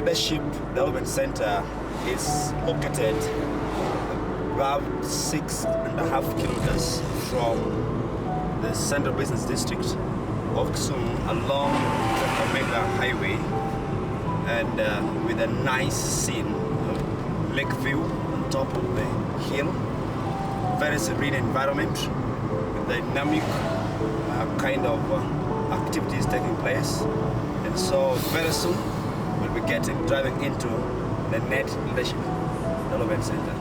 Leadership Development Center is located about 6.5 kilometers from the Central Business District of Kisumu along the Omega Highway, and with a nice scene, lake view on top of the hill, very serene environment, with dynamic kind of activities taking place. And so very soon we'll be driving into the Net Leadership Development Center.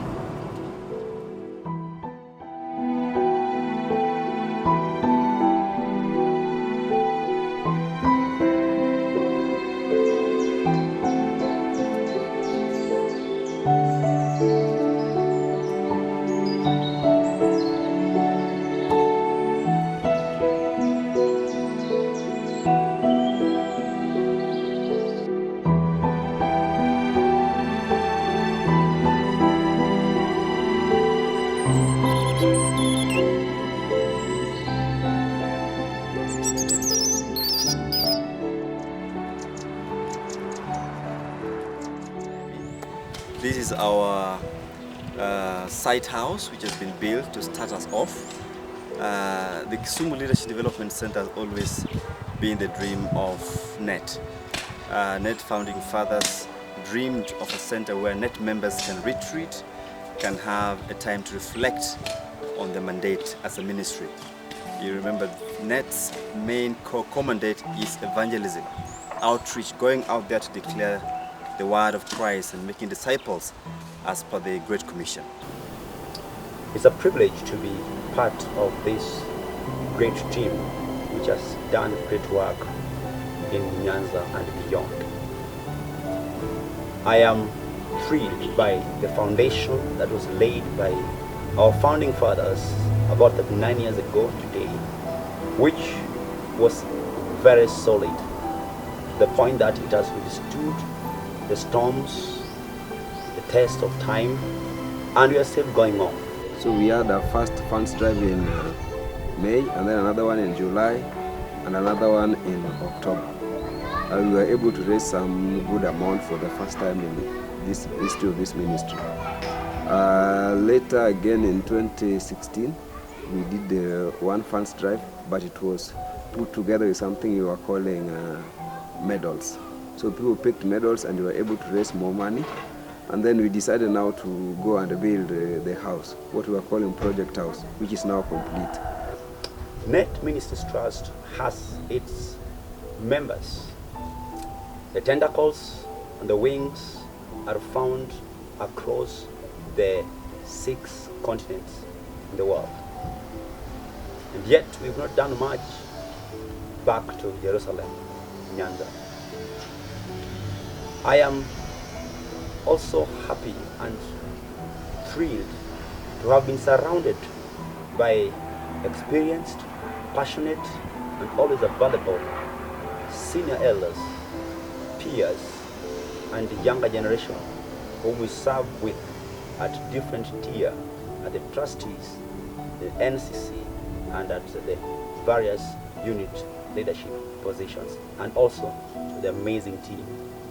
This is our site house, which has been built to start us off. The Kisumu Leadership Development Center has always been the dream of NET. NET founding fathers dreamed of a center where NET members can retreat, can have a time to reflect on the mandate as a ministry. You remember NET's main core mandate is evangelism, outreach, going out there to declare the word of Christ and making disciples as per the Great Commission. It's a privilege to be part of this great team which has done great work in Nyanza and beyond. I am thrilled by the foundation that was laid by our founding fathers about 39 years ago today, which was very solid to the point that it has withstood the storms, the test of time, and we are still going on. So we had our first funds drive in May, and then another one in July, and another one in October. And we were able to raise some good amount for the first time in this history of this ministry. Later again in 2016, we did the one funds drive, but it was put together with something we were calling medals. So people picked medals and we were able to raise more money. And then we decided now to go and build the house, what we were calling Project House, which is now complete. NET Ministries Trust has its members. The tentacles and the wings are found across the 6 continents in the world. And yet we've not done much back to Jerusalem, Nyanza. I am also happy and thrilled to have been surrounded by experienced, passionate, and always available senior elders, peers, and the younger generation whom we serve with at different tier, at the trustees, the NCC, and at the various unit leadership positions, and also the amazing team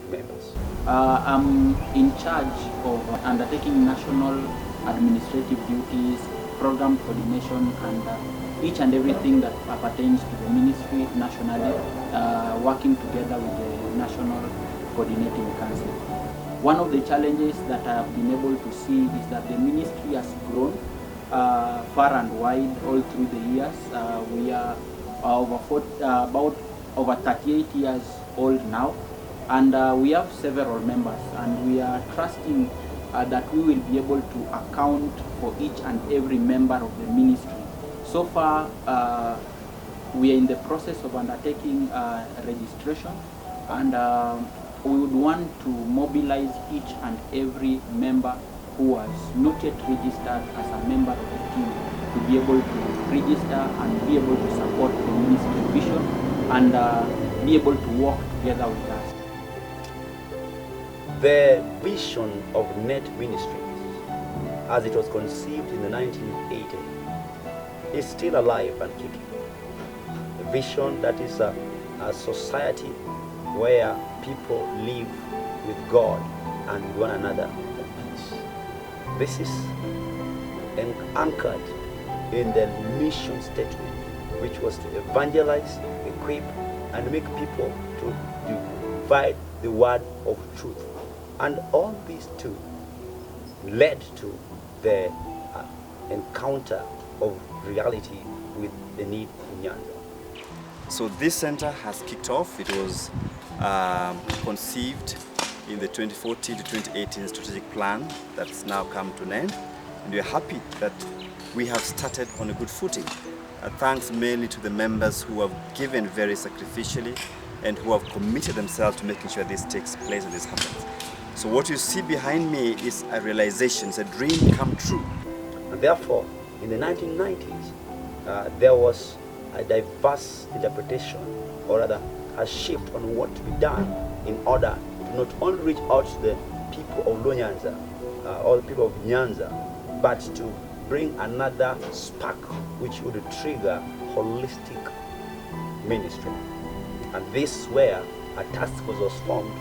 members. I'm in charge of undertaking national administrative duties, program coordination, and each and everything that pertains to the ministry nationally, working together with the National Coordinating Council. One of the challenges that I have been able to see is that the ministry has grown far and wide all through the years. We are about over 38 years old now, and we have several members, and we are trusting that we will be able to account for each and every member of the ministry. So far, we are in the process of undertaking registration, and we would want to mobilize each and every member who was not yet registered as a member of the team to be able to register and be able to support the ministry vision and be able to work together with us. The vision of NET Ministries, as it was conceived in the 1980s, is still alive and kicking. A vision that is a society where people live with God and with one another of peace. This is anchored in the mission statement, which was to evangelize, equip, and make people to divide the word of truth. And all these two led to the encounter of reality with the need in Nyanza. So this center has kicked off. It was conceived in the 2014 to 2018 strategic plan that's now come to an end. And we're happy that we have started on a good footing. Thanks mainly to the members who have given very sacrificially and who have committed themselves to making sure this takes place and this happens. So what you see behind me is a realization, it's a dream come true. And therefore, in the 1990s, there was a diverse interpretation, or rather a shift on what to be done in order to not only reach out to the people of Nyanza, or the people of Nyanza, but to bring another spark which would trigger holistic ministry. And this is where a task force was formed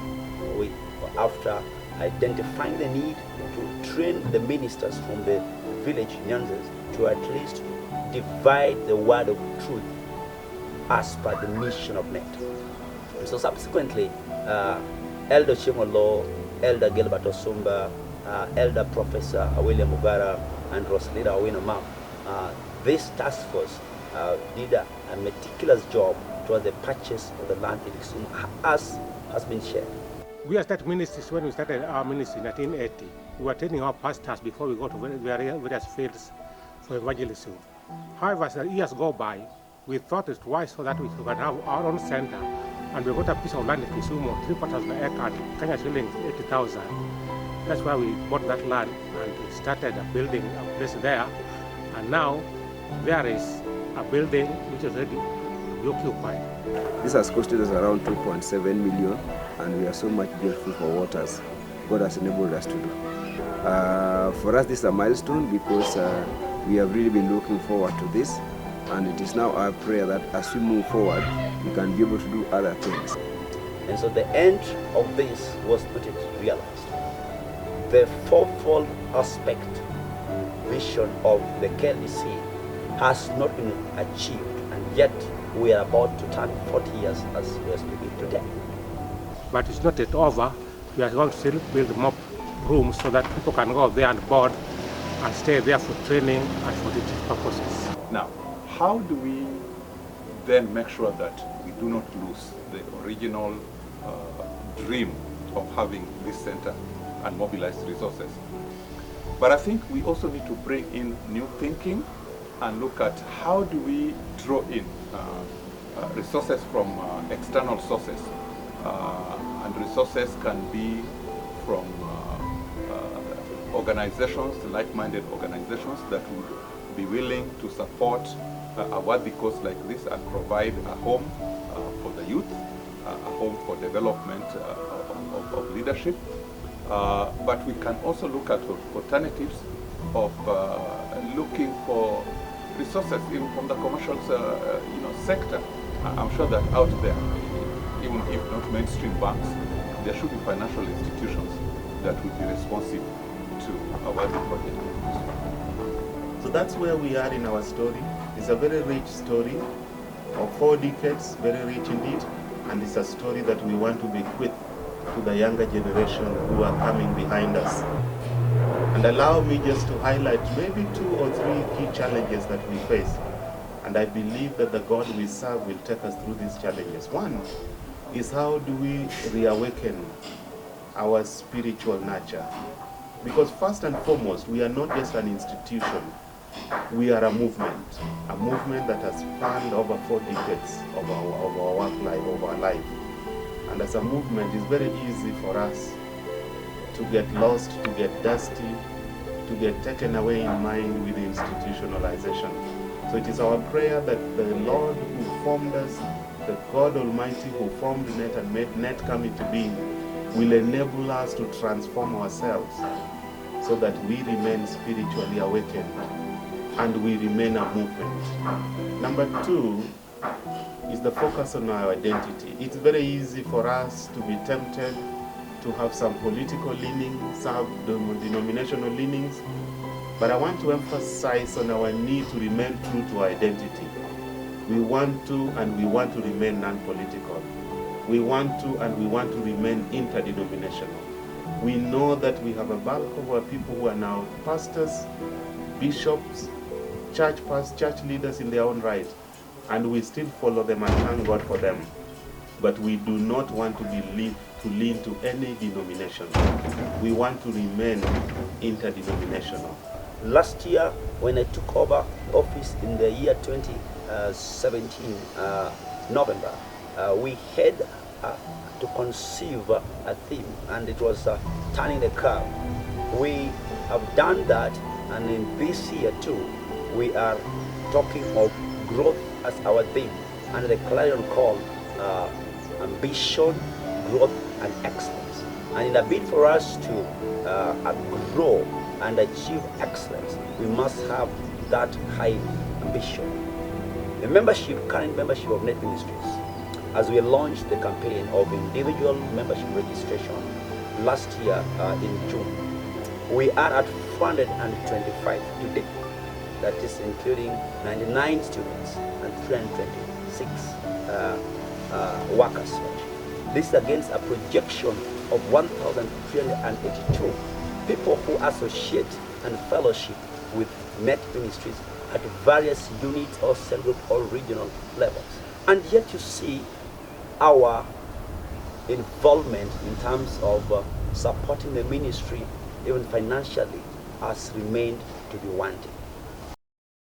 after identifying the need to train the ministers from the village Nyanzas to at least divide the word of truth as per the mission of NET. And so subsequently, Elder Chimolo, Elder Gilbert Osumba, Elder Professor William Mugara, and Rosalita Owino-Mam, this task force did a meticulous job towards the purchase of the land in Kisumu, as has been shared. We started Ministries when we started our ministry in 1980. We were training our pastors before we go to various fields for evangelism. However, as the years go by, we thought it's wise so that we can have our own center. And we got a piece of land in Kisumu, 3/4 of the acre, Kenya shillings 80,000. That's why we bought that land and started building a place there. And now there is a building which is ready to be occupied. This has costed us around 2.7 million, and we are so much grateful for what God has enabled us to do. For us, this is a milestone because we have really been looking forward to this, and it is now our prayer that as we move forward, we can be able to do other things. And so the end of this was not yet realized. The fourfold aspect vision of the KLDC has not been achieved, and yet we are about to turn 40 years as we are speaking today. But it's not yet over. We are going to still build more rooms so that people can go there and board and stay there for training and for teaching purposes. Now, how do we then make sure that we do not lose the original dream of having this center and mobilize resources? But I think we also need to bring in new thinking and look at how do we draw in resources from external sources. And resources can be from organizations, like-minded organizations that would be willing to support a worthy cause like this and provide a home for the youth, a home for development of leadership. But we can also look at alternatives of looking for resources even from the commercial sector. I'm sure that out there, even if not mainstream banks, there should be financial institutions that would be responsive to a worthy project. So that's where we are in our story. It's a very rich story of 4 decades, very rich indeed, and it's a story that we want to bequeath to the younger generation who are coming behind us. And allow me just to highlight maybe 2 or 3 key challenges that we face. And I believe that the God we serve will take us through these challenges. One is, how do we reawaken our spiritual nature? Because first and foremost, we are not just an institution. We are a movement that has spanned over 4 decades of our work life, of our life. And as a movement, it's very easy for us to get lost, to get dusty, to get taken away in mind with institutionalization. So it is our prayer that the Lord who formed us, the God Almighty who formed NET and made NET come into being, will enable us to transform ourselves so that we remain spiritually awakened and we remain a movement. Number 2 is the focus on our identity. It's very easy for us to be tempted to have some political leanings, some denominational leanings, but I want to emphasize on our need to remain true to our identity. We want to remain non-political. We want to remain interdenominational. We know that we have a bulk of our people who are now pastors, bishops, church leaders in their own right, and we still follow them and thank God for them. But we do not want to lean to any denomination. We want to remain interdenominational. Last year, when I took over office in the year 2017, November, we had to conceive a theme, and it was turning the curve. We have done that, and in this year too, we are talking of growth as our theme, and the clarion call ambition, growth, and excellence. And in a bid for us to grow and achieve excellence, we must have that high ambition. The current membership of Net Ministries, as we launched the campaign of individual membership registration last year in June, we are at 425 today. That is including 99 students and 326 workers. This is against a projection of 1,382 people who associate and fellowship with Net Ministries at various units or cell group or regional levels. And yet you see our involvement in terms of supporting the ministry, even financially, has remained to be wanting.